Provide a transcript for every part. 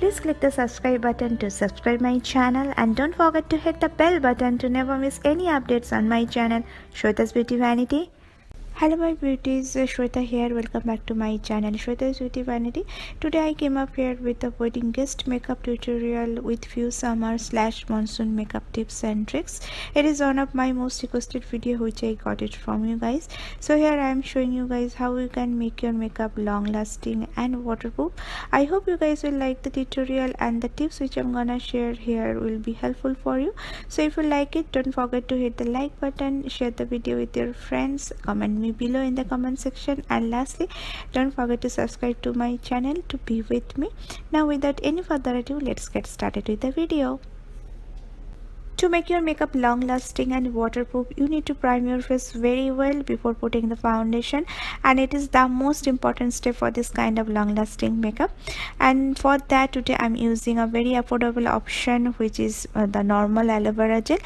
please click the subscribe button to subscribe my channel, and don't forget to hit the bell button to never miss any updates on my channel, Sweta's Beauty Vanity. Hello my beauties, Sweta here. Welcome back to my channel, Sweta's Beauty Vanity. Today I came up here with a wedding guest makeup tutorial with few summer/monsoon makeup tips and tricks. It is one of my most requested video which I got it from you guys. So here I am showing you guys how you can make your makeup long lasting and waterproof. I hope you guys will like the tutorial, and the tips which I'm gonna share here will be helpful for you. So if you like it, don't forget to hit the like button, share the video with your friends, comment me below in the comment section, and lastly don't forget to subscribe to my channel to be with me. Now without any further ado, let's get started with the video. To make your makeup long lasting and waterproof, you need to prime your face very well before putting the foundation, and it is the most important step for this kind of long lasting makeup. And for that, today I'm using a very affordable option, which is the normal aloe vera gel,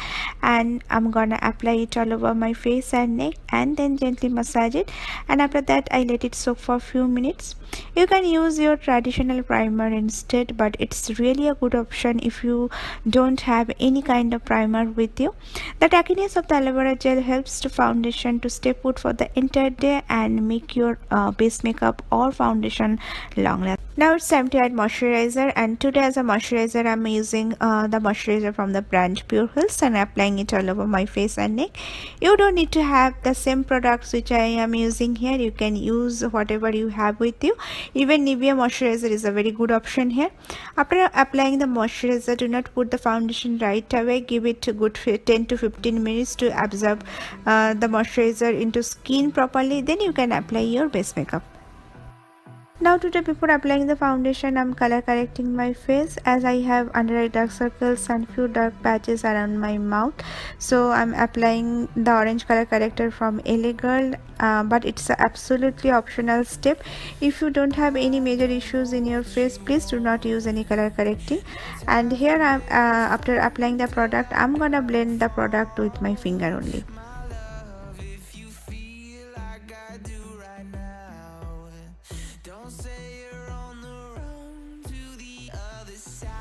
and I'm gonna apply it all over my face and neck and then gently massage it, and after that I let it soak for a few minutes. You can use your traditional primer instead, but it's really a good option if you don't have any kind of primer with you. The tackiness of the aloe vera gel helps the foundation to stay put for the entire day and make your base makeup or foundation long lasting. Now it's time to add moisturizer, and today as a moisturizer I'm using the moisturizer from the brand Beauties, and applying it all over my face and neck. You don't need to have the same products which I am using here. You can use whatever you have with you. Even Nivea moisturizer is a very good option here. After applying the moisturizer, do not put the foundation right away. Give it a good 10 to 15 minutes to absorb the moisturizer into skin properly. Then you can apply your base makeup. Now today, before applying the foundation, I'm color correcting my face as I have under eye dark circles and few dark patches around my mouth. So I'm applying the orange color corrector from LA Girl, but it's an absolutely optional step. If you don't have any major issues in your face, please do not use any color correcting. And here I'm after applying the product, I'm gonna blend the product with my finger only.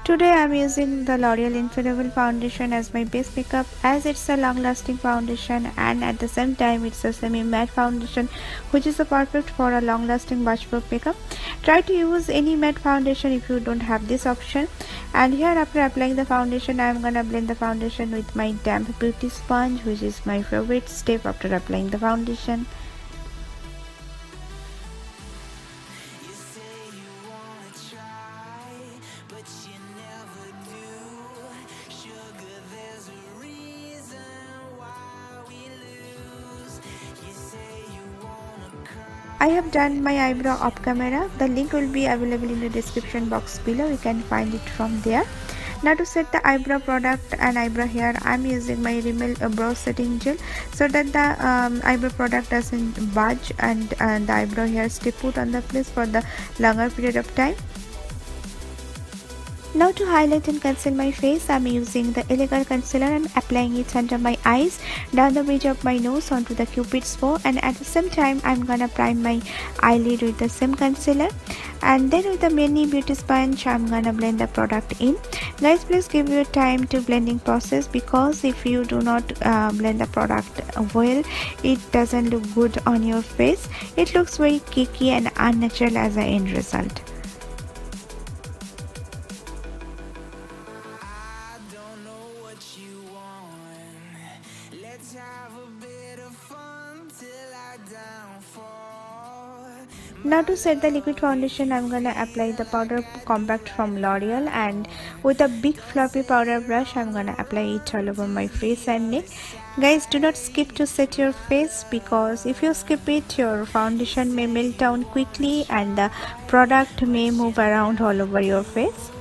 Today I am using the L'Oreal Infallible foundation as my base makeup, as it's a long lasting foundation and at the same time it's a semi matte foundation, which is perfect for a long lasting waterproof makeup. Try to use any matte foundation if you don't have this option. And here after applying the foundation, I am gonna blend the foundation with my damp beauty sponge, which is my favorite step after applying the foundation. I have done my eyebrow off camera. The link will be available in the description box below. You can find it from there. Now to set the eyebrow product and eyebrow hair, I am using my Rimmel brow setting gel so that the eyebrow product doesn't budge and the eyebrow hair stay put on the place for the longer period of time. Now to highlight and conceal my face, I am using the Elegant concealer and applying it under my eyes, down the bridge of my nose onto the cupid's bow, and at the same time I am gonna prime my eyelid with the same concealer, and then with the mini beauty sponge I am gonna blend the product in. Guys, please give your time to blending process, because if you do not blend the product well, it doesn't look good on your face. It looks very cakey and unnatural as an end result. Now to set the liquid foundation, I'm gonna apply the powder compact from L'Oreal, and with a big fluffy powder brush I'm gonna apply it all over my face and neck. Guys, do not skip to set your face, because if you skip it, your foundation may melt down quickly and the product may move around all over your face.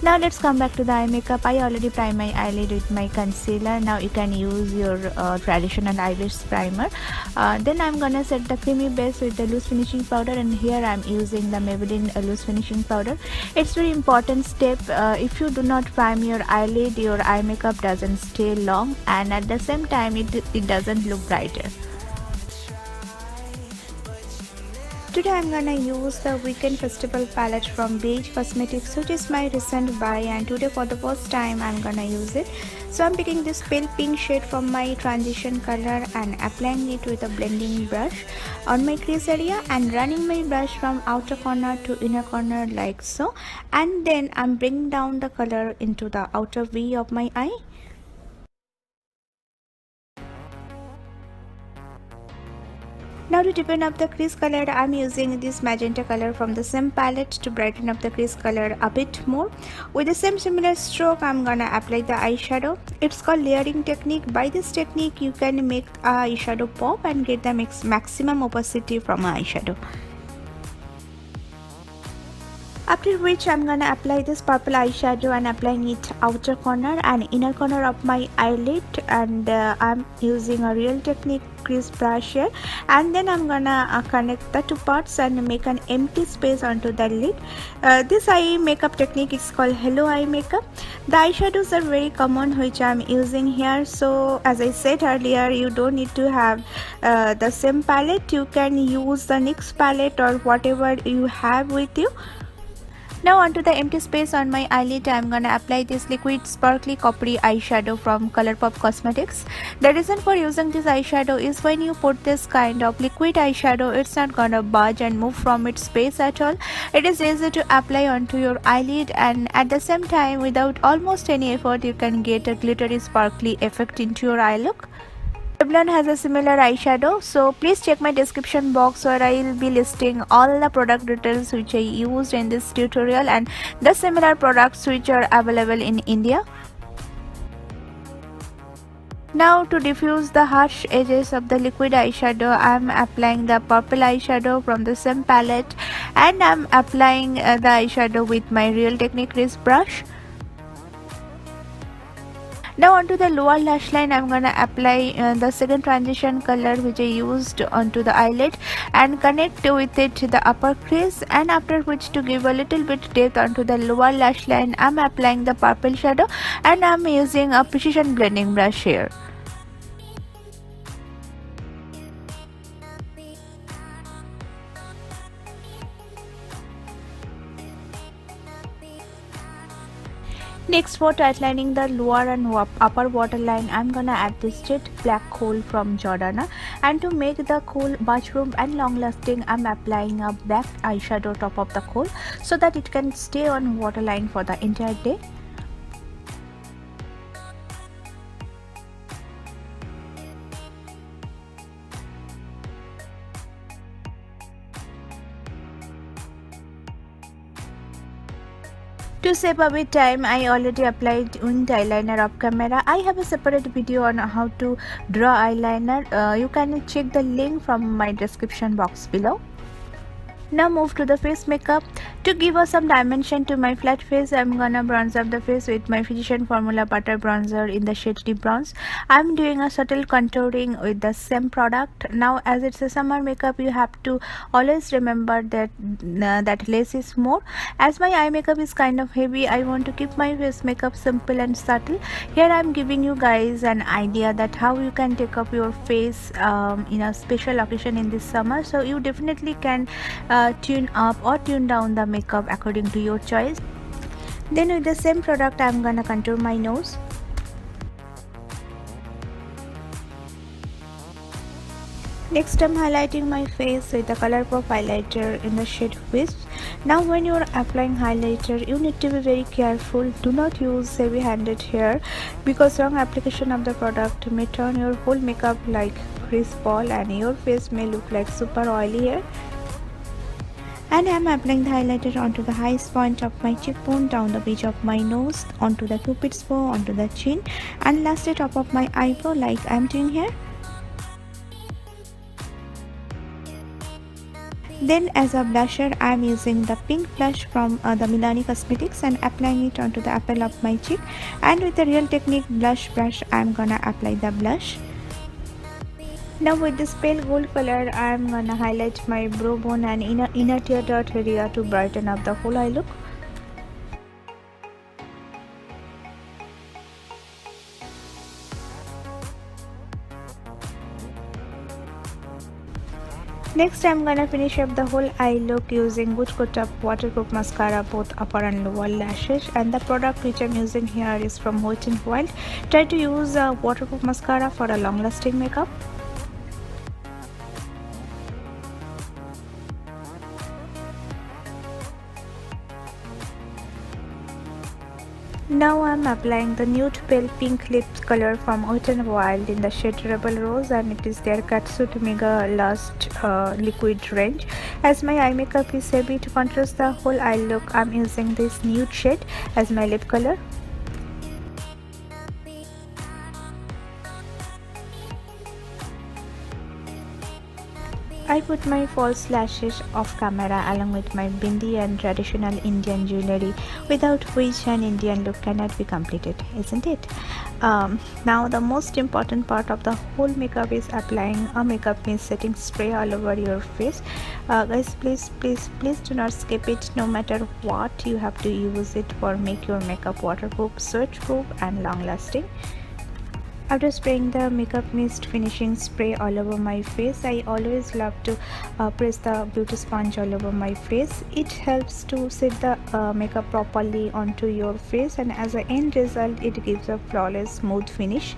Now let's come back to the eye makeup. I already primed my eyelid with my concealer. Now you can use your traditional eyelash primer. Then I'm gonna set the creamy base with the loose finishing powder, and here I'm using the Maybelline loose finishing powder. It's very important step. If you do not prime your eyelid, your eye makeup doesn't stay long, and at the same time it doesn't look brighter. Today I'm gonna use the Weekend Festival palette from Beige Cosmetics, which is my recent buy, and today for the first time I'm gonna use it. So I'm picking this pale pink shade from my transition color and applying it with a blending brush on my crease area and running my brush from outer corner to inner corner like so, and then I'm bringing down the color into the outer V of my eye. Now to deepen up the crease color, I'm using this magenta color from the same palette to brighten up the crease color a bit more. With the same similar stroke, I'm gonna apply the eyeshadow. It's called layering technique. By this technique, you can make a eyeshadow pop and get the maximum opacity from an eyeshadow. After which I'm gonna apply this purple eyeshadow and applying it outer corner and inner corner of my eyelid, and I'm using a Real Technique crease brush here, and then I'm gonna connect the two parts and make an empty space onto the lid. This eye makeup technique is called Hello Eye Makeup. The eyeshadows are very common which I'm using here, so as I said earlier, you don't need to have the same palette. You can use the NYX palette or whatever you have with you. Now onto the empty space on my eyelid, I'm gonna apply this liquid sparkly coppery eyeshadow from Colourpop Cosmetics. The reason for using this eyeshadow is when you put this kind of liquid eyeshadow, it's not gonna budge and move from its space at all. It is easy to apply onto your eyelid, and at the same time, without almost any effort, you can get a glittery sparkly effect into your eye look. Revlon has a similar eyeshadow, so please check my description box where I will be listing all the product details which I used in this tutorial and the similar products which are available in India. Now to diffuse the harsh edges of the liquid eyeshadow, I am applying the purple eyeshadow from the same palette, and I am applying the eyeshadow with my Real Technique crease brush. Now onto the lower lash line, I'm gonna apply the second transition color which I used onto the eyelid and connect with it to the upper crease, and after which, to give a little bit depth onto the lower lash line, I'm applying the purple shadow and I'm using a precision blending brush here. Next, for outlining the lower and upper waterline, I'm gonna add this jet black coal from Jordana, and to make the coal mushroom and long lasting, I'm applying a black eyeshadow top of the coal so that it can stay on waterline for the entire day. To save a bit time, I already applied winged eyeliner off camera. I have a separate video on how to draw eyeliner. You can check the link from my description box below. Now move to the face makeup. To give us some dimension to my flat face, I'm gonna bronze up the face with my Physician Formula Butter Bronzer in the shade Deep Bronze. I'm doing a subtle contouring with the same product. Now as it's a summer makeup, you have to always remember that that less is more. As my eye makeup is kind of heavy, I want to keep my face makeup simple and subtle. Here I'm giving you guys an idea that how you can take up your face in a special occasion in this summer. So you definitely can tune up or tune down the makeup according to your choice. Then with the same product, I'm gonna contour my nose. Next, I'm highlighting my face with the Colourpop highlighter in the shade Wisp. Now when you're applying highlighter, you need to be very careful. Do not use heavy handed here, because wrong application of the product may turn your whole makeup like grease ball and your face may look like super oily here. And I am applying the highlighter onto the highest point of my cheekbone, down the bridge of my nose, onto the cupid's bow, onto the chin, and lastly top of my eyebrow like I am doing here. Then as a blusher, I am using the pink blush from the Milani Cosmetics and applying it onto the apple of my cheek, and with the Real Technique blush brush I am gonna apply the blush. Now with this pale gold color, I am gonna highlight my brow bone and inner tear duct area to brighten up the whole eye look. Next, I'm gonna finish up the whole eye look using Good Good Up waterproof mascara, both upper and lower lashes. And the product which I'm using here is from Wet n Wild. Try to use a waterproof mascara for a long-lasting makeup. Now I'm applying the nude pale pink lip color from Wet n Wild in the shade Rebel Rose, and it is their Catsuit Mega Last liquid range. As my eye makeup is heavy, to contrast the whole eye look, I'm using this nude shade as my lip color. I put my false lashes off camera along with my bindi and traditional Indian jewelry, without which an Indian look cannot be completed, isn't it? Now the most important part of the whole makeup is applying a makeup mist setting spray all over your face. Guys, please do not skip it. No matter what, you have to use it for make your makeup waterproof, sweat proof and long lasting. After spraying the makeup mist finishing spray all over my face, I always love to press the beauty sponge all over my face. It helps to set the makeup properly onto your face, and as an end result, it gives a flawless smooth finish.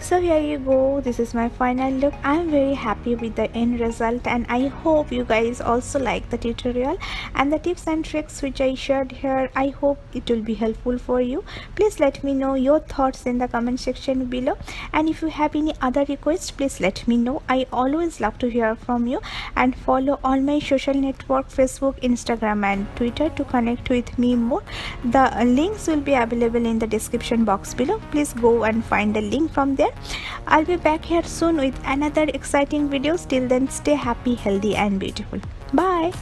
So here you go, this is my final look. I am very happy with the end result, and I hope you guys also like the tutorial and the tips and tricks which I shared here. I hope it will be helpful for you. Please let me know your thoughts in the comment section below, and if you have any other requests, please let me know. I always love to hear from you, and follow all my social network, Facebook, Instagram and Twitter to connect with me more. The links will be available in the description box below. Please go and find the link from there. I'll be back here soon with another exciting videos. Till then, stay happy, healthy and beautiful. Bye.